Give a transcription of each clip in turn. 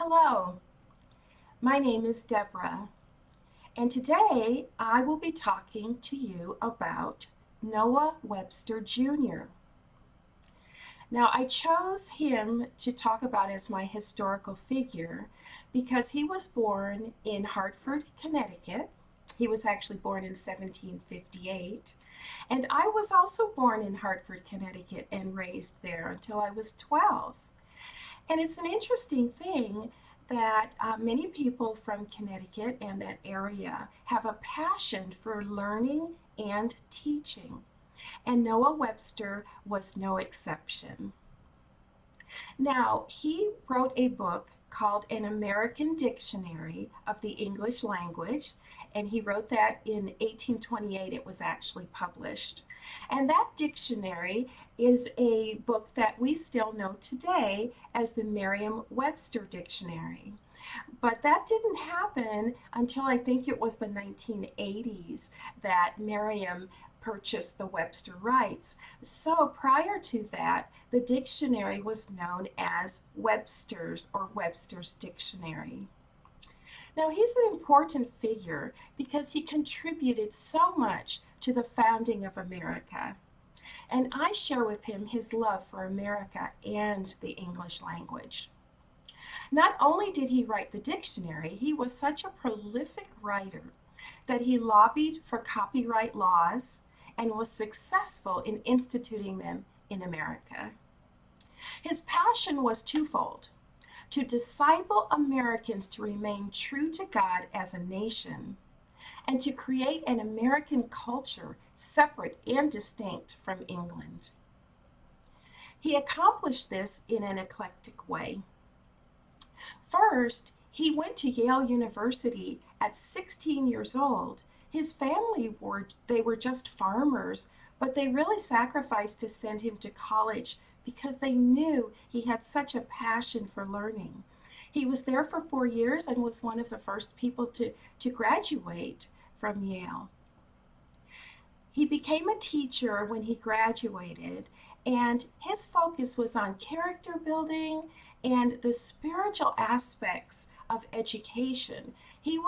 Hello, my name is Deborah, and today I will be talking to you about Noah Webster Jr. Now, I chose him to talk about as my historical figure because he was born in Hartford, Connecticut. He was actually born in 1758, and I was also born in Hartford, Connecticut, and raised there until I was 12. And it's an interesting thing that many people from Connecticut and that area have a passion for learning and teaching. And Noah Webster was no exception. Now, he wrote a book called An American Dictionary of the English Language, and he wrote that in 1828. It was actually published. And that dictionary is a book that we still know today as the Merriam-Webster Dictionary. But that didn't happen until I think it was the 1980s that Merriam purchased the Webster rights. So prior to that, the dictionary was known as Webster's or Webster's Dictionary. Now, he's an important figure because he contributed so much to the founding of America. And I share with him his love for America and the English language. Not only did he write the dictionary, he was such a prolific writer that he lobbied for copyright laws and was successful in instituting them in America. His passion was twofold: to disciple Americans to remain true to God as a nation, and to create an American culture separate and distinct from England. He accomplished this in an eclectic way. First, he went to Yale University at 16 years old. His family were just farmers, but they really sacrificed to send him to college because they knew he had such a passion for learning. He was there for 4 years and was one of the first people to graduate from Yale. He became a teacher when he graduated, and his focus was on character building and the spiritual aspects of education. He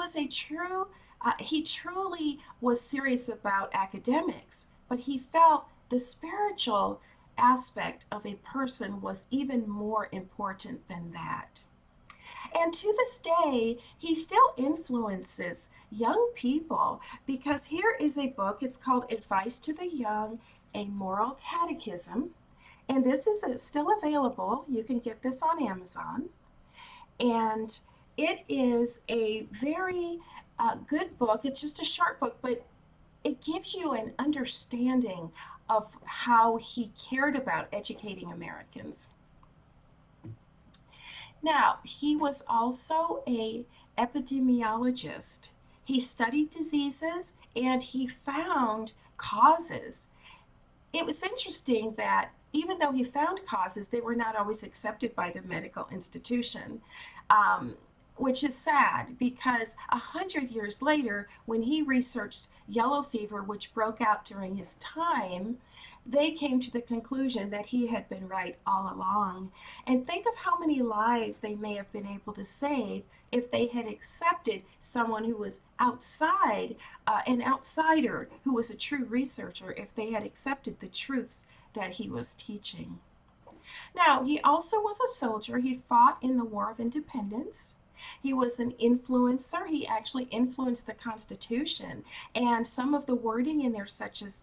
truly was serious about academics, but he felt the spiritual aspect of a person was even more important than that. And to this day, he still influences young people because here is a book. It's called Advice to the Young, a Moral Catechism. And this is still available. You can get this on Amazon. And it is a very good book. It's just a short book, but it gives you an understanding of how he cared about educating Americans. Now, he was also an epidemiologist. He studied diseases and he found causes. It was interesting that even though he found causes, they were not always accepted by the medical institution, which is sad because 100 years later, when he researched yellow fever, which broke out during his time, they came to the conclusion that he had been right all along. And think of how many lives they may have been able to save if they had accepted someone who was outside, an outsider who was a true researcher, if they had accepted the truths that he was teaching. Now, he also was a soldier. He fought in the War of Independence. He was an influencer. He actually influenced the Constitution, and some of the wording in there, such as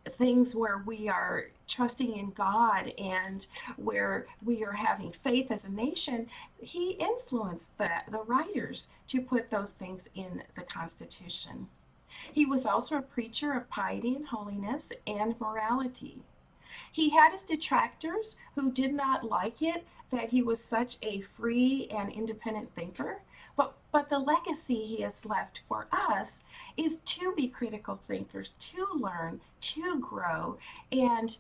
things where we are trusting in God and where we are having faith as a nation, he influenced the writers to put those things in the Constitution. He was also a preacher of piety and holiness and morality. He had his detractors who did not like it that he was such a free and independent thinker, but the legacy he has left for us is to be critical thinkers, to learn, to grow, and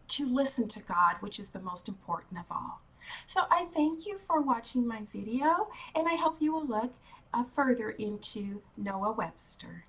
to listen to God, which is the most important of all. So I thank you for watching my video, and I hope you will look further into Noah Webster.